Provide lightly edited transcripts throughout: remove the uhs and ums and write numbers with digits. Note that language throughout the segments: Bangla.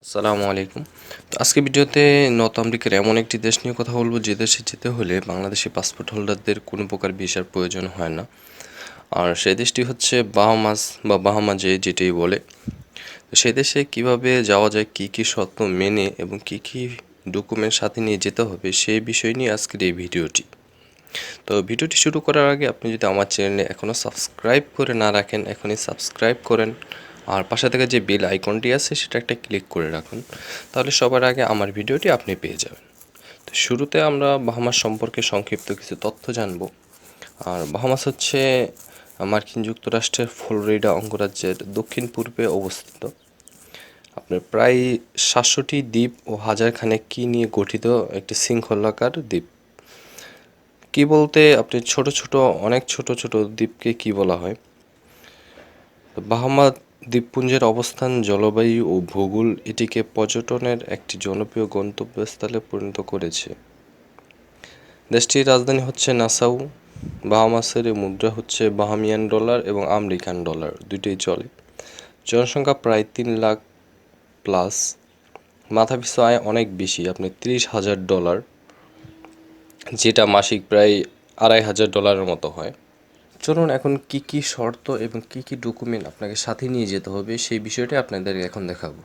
আসসালামু আলাইকুম। তো আজকে ভিডিওতে নর্থ আমেরিকার এমন একটি দেশ নিয়ে কথা বলবো যে দেশে যেতে হলে বাংলাদেশি পাসপোর্ট হোল্ডারদের কোনো প্রকার ভিসার প্রয়োজন হয় না। আর সেই দেশটি হচ্ছে বাহামাস বা বাহামা যেটাই বলে। তো সেই দেশে কিভাবে যাওয়া যায়, কী কী শর্ত মেনে এবং কী কী ডকুমেন্ট সাথে নিয়ে যেতে হবে সেই বিষয় নিয়ে আজকের এই ভিডিওটি। তো ভিডিওটি শুরু করার আগে আপনি যদি আমার চ্যানেলে এখনও সাবস্ক্রাইব করে না রাখেন, এখনই সাবস্ক্রাইব করেন। আর পাশে থেকে যে বেল আইকনটি আছে সেটা একটা ক্লিক করে রাখুন, তাহলে সবার আগে আমার ভিডিওটি আপনি পেয়ে যাবেন। তো শুরুতে আমরা বাহামাস সম্পর্কে সংক্ষিপ্ত কিছু তথ্য জানব। আর বাহামাস হচ্ছে মার্কিন যুক্তরাষ্ট্রের ফ্লোরিডা অঙ্গরাজ্যের দক্ষিণ পূর্বে অবস্থিত। আপনার প্রায় 700টি দ্বীপ ও হাজারখানেক কী নিয়ে গঠিত একটি শৃঙ্খলাকার দ্বীপ। কী বলতে আপনি অনেক ছোট ছোট দ্বীপকে কী বলা হয়। বাহামা দ্বীপপুঞ্জের অবস্থান, জলবায়ু ও ভূগোল এটিকে পর্যটনের একটি জনপ্রিয় গন্তব্যস্থলে পরিণত করেছে। দেশটির রাজধানী হচ্ছে নাসাউ। বাহামাসের মুদ্রা হচ্ছে বাহামিয়ান ডলার এবং আমেরিকান ডলার, দুটোই চলে। জনসংখ্যা প্রায় 3 লাখ প্লাস। মাথাপিছু আয় অনেক বেশি, আপনি $30,000, যেটা মাসিক প্রায় $2,500 মতো হয়। চলুন এখন কি কি শর্ত এবং কি কি ডকুমেন্ট আপনাকে সাথে নিয়ে যেতে হবে সেই বিষয়টা আপনাদের এখন দেখাবো।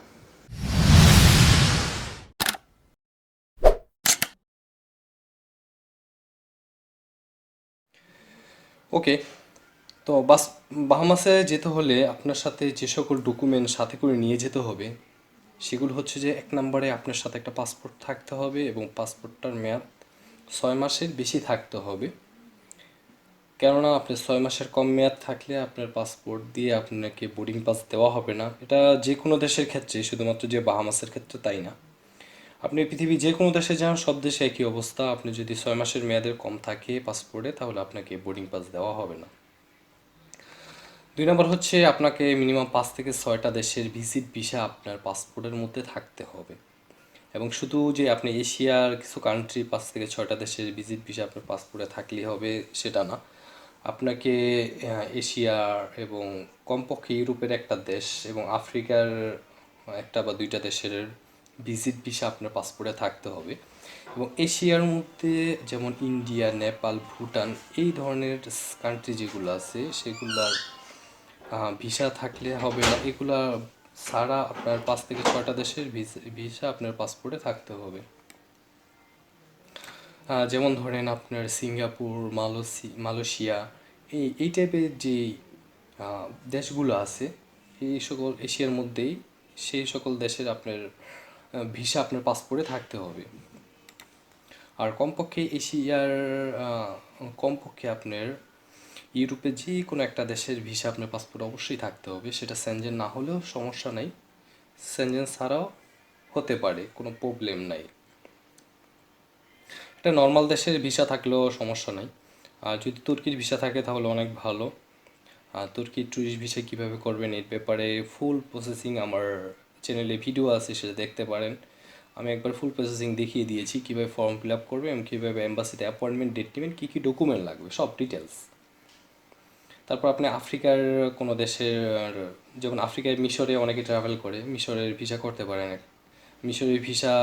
ওকে, তো বাহামাসে যেতে হলে আপনার সাথে যে সকল ডকুমেন্ট সাথে করে নিয়ে যেতে হবে সেগুলো হচ্ছে যে, 1 নম্বরে আপনার সাথে একটা পাসপোর্ট থাকতে হবে এবং পাসপোর্টটার মেয়াদ 6 মাসের বেশি থাকতে হবে। কেননা আপনার 6 মাসের কম মেয়াদ থাকলে আপনার পাসপোর্ট দিয়ে আপনাকে বোর্ডিং পাস দেওয়া হবে না। এটা যে কোনো দেশের ক্ষেত্রে, শুধুমাত্র যে বাহামাসের ক্ষেত্রে তাই না। আপনি পৃথিবীর যে কোনো দেশে যান, সব দেশে একই অবস্থা। আপনি যদি 6 মাসের মেয়াদের কম থাকে পাসপোর্টে, তাহলে আপনাকে বোর্ডিং পাস দেওয়া হবে না। 2 নম্বর হচ্ছে, আপনাকে মিনিমাম 5 থেকে 6টা দেশের ভিজিট ভিসা আপনার পাসপোর্টের মধ্যে থাকতে হবে। এবং শুধু যে আপনি এশিয়ার কিছু কান্ট্রি 5 থেকে 6টা দেশের ভিজিট ভিসা আপনার পাসপোর্টে থাকলেই হবে সেটা না। আপনাকে এশিয়ার এবং কমপক্ষে ইউরোপের একটা দেশ এবং আফ্রিকার একটা বা দুইটা দেশের ভিজিট ভিসা আপনার পাসপোর্টে থাকতে হবে। এবং এশিয়ার মধ্যে যেমন ইন্ডিয়া, নেপাল, ভুটান, এই ধরনের কান্ট্রি যেগুলো আছে সেগুলার ভিসা থাকলে হবে না। এগুলা ছাড়া আপনার 5 থেকে 6টা দেশের ভিসা আপনার পাসপোর্টে থাকতে হবে। যেমন ধরেন আপনার সিঙ্গাপুর, মালয়েশিয়া, এই টাইপের যে দেশগুলো আছে, এই সকল এশিয়ার মধ্যেই সেই সকল দেশের আপনার ভিসা আপনার পাসপোর্টে থাকতে হবে। আর কমপক্ষে এশিয়ার কমপক্ষে আপনার ইউরোপে যে কোনো একটা দেশের ভিসা আপনার পাসপোর্ট অবশ্যই থাকতে হবে। সেটা সেনজেন না হলেও সমস্যা নাই, সেনজেন ছাড়াও হতে পারে, কোনো প্রবলেম নাই। একটা নর্মাল দেশের ভিসা থাকলেও সমস্যা নাই। আর যদি তুর্কির ভিসা থাকে তাহলে অনেক ভালো। আর তুর্কির ট্যুরিস্ট ভিসা কীভাবে করবেন এর ব্যাপারে ফুল প্রসেসিং আমার চ্যানেলে ভিডিও আছে, সেটা দেখতে পারেন। আমি একবার ফুল প্রসেসিং দেখিয়ে দিয়েছি, কীভাবে ফর্ম ফিল আপ করবে এবং কীভাবে এম্বাসিতে অ্যাপয়েন্টমেন্ট ডেট নেবেন, কী কী ডকুমেন্ট লাগবে, সব ডিটেলস। তারপর আপনি আফ্রিকার কোনো দেশের, যেমন আফ্রিকায় মিশরে অনেকে ট্রাভেল করে, মিশরের ভিসা করতে পারেন। মিশরের ভিসা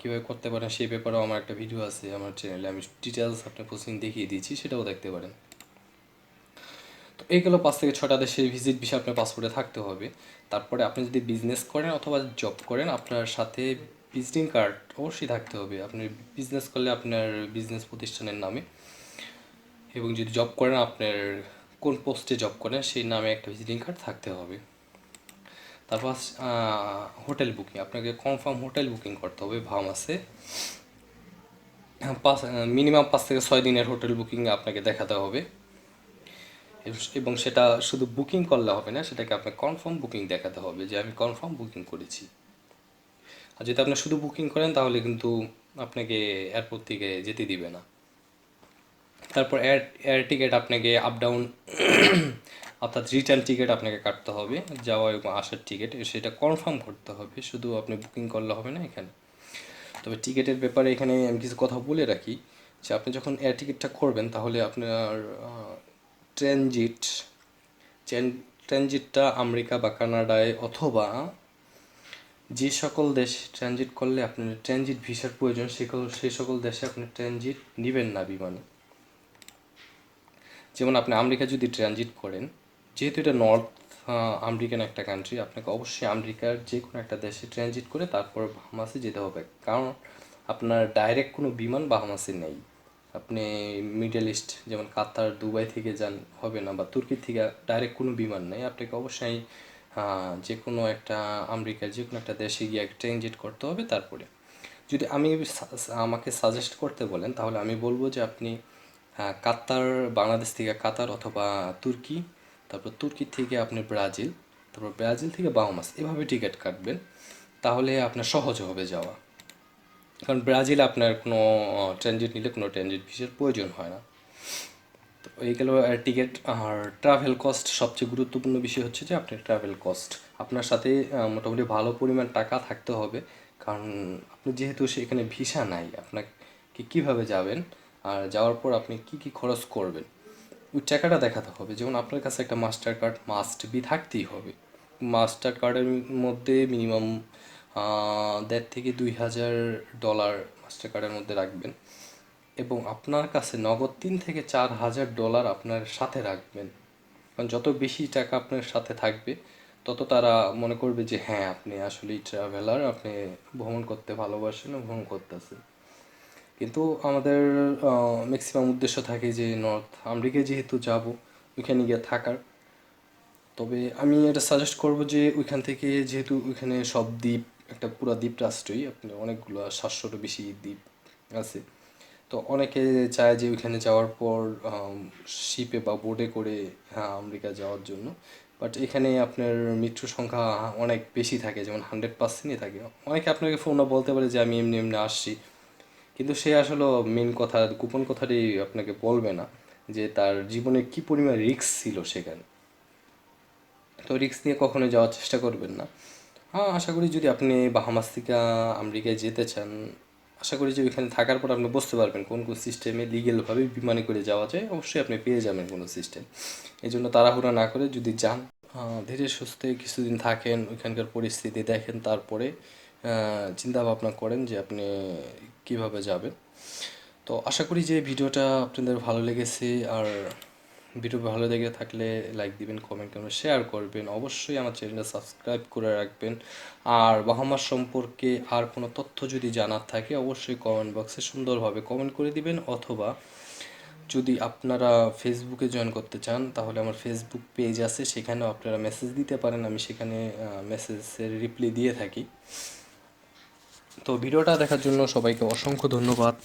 কীভাবে করতে পারেন সেই ব্যাপারেও আমার একটা ভিডিও আছে আমার চ্যানেলে, আমি ডিটেলস আপনার প্রসেসিং দেখিয়ে দিয়েছি, সেটাও দেখতে পারেন। তো এইগুলো 5 থেকে 6টা দেশের ভিজিট ভিসা আপনার পাসপোর্টে থাকতে হবে। তারপরে আপনি যদি বিজনেস করেন অথবা জব করেন, আপনার সাথে ভিজিটিং কার্ড অবশ্যই থাকতে হবে। আপনি বিজনেস করলে আপনার বিজনেস প্রতিষ্ঠানের নামে, এবং যদি জব করেন আপনার কোন পোস্টে জব করেন সেই নামে একটা ভিজিটিং কার্ড থাকতে হবে। তারপর হোটেল বুকিং, আপনাকে কনফার্ম হোটেল বুকিং করতে হবে বাহামাসে। মিনিমাম 5 থেকে 6 দিনের হোটেল বুকিং আপনাকে দেখাতে হবে। এবং সেটা শুধু বুকিং করলে হবে না, সেটাকে আপনাকে কনফার্ম বুকিং দেখাতে হবে যে আমি কনফার্ম বুকিং করেছি। আর যদি আপনি শুধু বুকিং করেন তাহলে কিন্তু আপনাকে এয়ারপোর্ট থেকে যেতে দিবে না। তারপর এয়ার টিকিট আপনাকে আপ ডাউন অর্থাৎ রিটার্ন টিকিট আপনাকে কাটতে হবে, যাওয়া এবং আসার টিকিট, সেটা কনফার্ম করতে হবে, শুধু আপনি বুকিং করলে হবে না এখানে। তবে টিকিটের ব্যাপারে এখানে আমি কিছু কথা বলে রাখি, যে আপনি যখন এয়ার টিকিটটা করবেন তাহলে আপনার ট্রানজিট ট্রানজিটটা আমেরিকা বা কানাডায় অথবা যে সকল দেশ ট্রানজিট করলে আপনার ট্রানজিট ভিসার প্রয়োজন সেই সকল দেশে আপনি ট্রানজিট নেবেন না বিমানে। যেমন আপনি আমেরিকা যদি ট্রানজিট করেন, যেহেতু এটা নর্থ আমেরিকান একটা কান্ট্রি, আপনাকে অবশ্যই আমেরিকার যে কোনো একটা দেশে ট্রানজিট করে তারপর বাহামাসে যেতে হবে, কারণ আপনার ডাইরেক্ট কোনো বিমান বাহামাসে নেই। আপনি মিডল ইস্ট যেমন কাতার, দুবাই থেকে যান হবে না, বা তুর্কি থেকে ডাইরেক্ট কোনো বিমান নেই। আপনাকে অবশ্যই যে কোনো একটা আমেরিকার যে কোনো একটা দেশে গিয়ে ট্রানজিট করতে হবে। তারপরে যদি আমাকে সাজেস্ট করতে বলেন, তাহলে আমি বলবো যে আপনি কাতার, বাংলাদেশ থেকে কাতার অথবা তুর্কি, তারপর তুর্কি থেকে আপনি ব্রাজিল, তারপর ব্রাজিল থেকে বাহামাস, এভাবে টিকিট কাটবেন। তাহলে আপনার সহজ হবে যাওয়া, কারণ ব্রাজিল আপনার কোনো ট্রানজিট নিলে কোনো ট্রানজিট ভিসার প্রয়োজন হয় না। তো এই গেল টিকিট। আর ট্রাভেল কস্ট, সবচেয়ে গুরুত্বপূর্ণ বিষয় হচ্ছে যে আপনার ট্রাভেল কস্ট আপনার সাথে মোটামুটি ভালো পরিমাণ টাকা থাকতে হবে, কারণ আপনি যেহেতু সেখানে ভিসা নাই, আপনাকে কীভাবে যাবেন আর যাওয়ার পর আপনি কি কি খরচ করবেন ওই টাকাটা দেখাতে হবে। যেমন আপনার কাছে একটা মাস্টার কার্ড মাস্ট বি থাকতেই হবে। মাস্টার কার্ডের মধ্যে মিনিমাম 1,500 থেকে 2,000 ডলার মাস্টার কার্ডের মধ্যে রাখবেন, এবং আপনার কাছে নগদ 3 থেকে 4 হাজার ডলার আপনার সাথে রাখবেন। কারণ যত বেশি টাকা আপনার সাথে থাকবে, তত তারা মনে করবে যে হ্যাঁ আপনি আসলেই ট্রাভেলার, আপনি ভ্রমণ করতে ভালোবাসেন ও ভ্রমণ করতেছেন। কিন্তু আমাদের ম্যাক্সিমাম উদ্দেশ্য থাকে যে নর্থ আমেরিকায় যেহেতু যাব, ওইখানে গিয়ে থাকার। তবে আমি এটা সাজেস্ট করব যে ওইখান থেকে, যেহেতু ওইখানে সব দ্বীপ, একটা পুরো দ্বীপ রাষ্ট্রই, আপনি অনেকগুলো 700-র বেশি দ্বীপ আছে। তো অনেকে চায় যে ওইখানে যাওয়ার পর শিপে বা বোটে করে আমেরিকা যাওয়ার জন্য, বাট এখানে আপনার মৃত্যুর সংখ্যা অনেক বেশি থাকে, যেমন 100%ই থাকে। অনেকে আপনাকে ফোনও বলতে পারে যে আমি এমনি এমনি আসছি, কিন্তু সে আসলে মেন কথা, গোপন কথাটি আপনাকে বলবে না যে তার জীবনে কি পরিমাণ রিস্ক ছিল সেখানে। তো রিস্ক নিয়ে কখনোই যাওয়ার চেষ্টা করবেন না। হ্যাঁ, আশা করি যদি আপনি বাহামাস থেকে আমেরিকায় যেতে চান, আশা করি যে ওইখানে থাকার পর আপনি বুঝতে পারবেন কোন কোন সিস্টেমে লিগেলভাবে বিমানে করে যাওয়া যায়। অবশ্যই আপনি পেয়ে যাবেন কোনো সিস্টেম। এই জন্য তাড়াহুড়া না করে যদি যান, ধীরে সুস্থে কিছুদিন থাকেন, ওইখানকার পরিস্থিতি দেখেন, তারপরে চিন্তা ভাবনা করেন যে আপনি কিভাবে যাবেন। তো আশা করি যে ভিডিওটা আপনাদের ভালো লেগেছে। আর ভিডিও ভালো লেগে থাকলে লাইক দিবেন, কমেন্ট করবেন, শেয়ার করবেন, অবশ্যই আমার চ্যানেলটা সাবস্ক্রাইব করে রাখবেন। আর বাহামাস সম্পর্কে আর কোনো তথ্য যদি জানার থাকে, অবশ্যই কমেন্ট বক্সে সুন্দরভাবে কমেন্ট করে দিবেন, অথবা যদি আপনারা ফেসবুকে জয়েন করতে চান, তাহলে আমার ফেসবুক পেজ আছে, সেখানেও আপনারা মেসেজ দিতে পারেন, আমি সেখানে মেসেজের রিপ্লাই দিয়ে থাকি। তো ভিডিওটা দেখার জন্য সবাইকে অসংখ্য ধন্যবাদ।